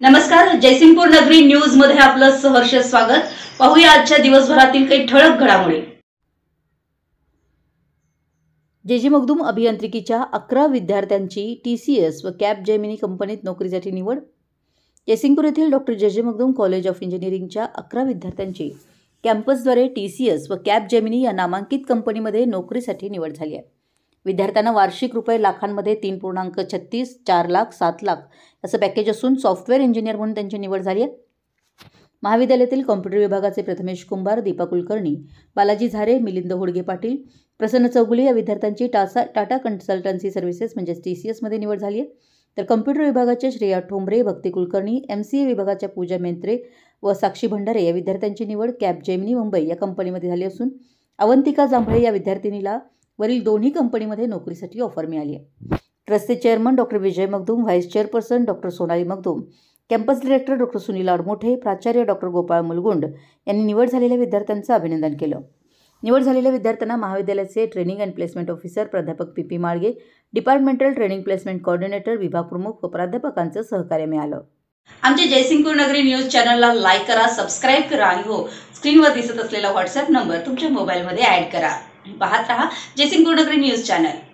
नमस्कार, जयसिंगपूर नगरी न्यूज मध्ये आपलं सहर्ष स्वागत। पाहूया आजच्या दिवसभरातील काही ठळक घडामोडी। जे मगदूम अभियांत्रिकीच्या 11 विद्यार्थ्यांची TCS व कॅपजेमिनी कंपनीत नोकरीसाठी निवड। जयसिंगपूर येथील डॉक्टर जे मगदूम कॉलेज ऑफ इंजिनिअरिंगच्या 11 विद्यार्थ्यांची कॅम्पसद्वारे TCS व कॅपजेमिनी या नामांकित कंपनीमध्ये नोकरीसाठी निवड झाली आहे। विद्यार्थ्यांना वार्षिक रुपये लाखांमध्ये 3.36, 4 लाख, 7 लाख असं पॅकेज असून सॉफ्टवेअर इंजिनियर म्हणून त्यांची निवड झाली आहे। महाविद्यालयातील कॉम्प्युटर विभागाचे प्रथमेश कुंभार, दीपा कुलकर्णी, बालाजी झारे, मिलिंद होडगे पाटील, प्रसन्न चौगुले या विद्यार्थ्यांची टाटा कन्सल्टन्सी सर्व्हिसेस म्हणजेच TCS मध्ये निवड झाली आहे। तर कॉम्प्युटर विभागाचे श्रेया ठोंबरे, भक्ती कुलकर्णी, MCA विभागाच्या पूजा मेंत्रे व साक्षी भंडारे या विद्यार्थ्यांची निवड कॅपजेमिनी मुंबई या कंपनीमध्ये झाली असून अवंतिका जांभळे या विद्यार्थिनीला वरील दोन्ही कंपनीमध्ये नोकरीसाठी ऑफर मिळाली आहे। ट्रस्टचे chairman doctor Vijay Magdum, vice chairperson doctor Sonali Magdum, campus director doctor Sunil Admothe, प्राचार्य डॉक्टर गोपाळ मुलगुंड यांनी निवड झालेल्या विद्यार्थ्यांचं अभिनंदन केलं। निवड झालेल्या विद्यार्थ्यांना महाविद्यालयाचे ट्रेनिंग अँड प्लेसमेंट ऑफिसर प्राध्यापक PP Malge, departmental training placement coordinator, विभाग प्रमुख व प्राध्यापकांचं सहकार्य मिळालं। आमच्या जयसिंगपूर नगरी न्यूज चॅनलला लाईक करा, सबस्क्राइब करा आणि हो, स्क्रीनवर दिसत असलेला व्हॉट्सअप नंबर तुमच्या मोबाईलमध्ये ऍड करा। पाहत रहा जयसिंगपूर नगरी न्यूज चॅनल।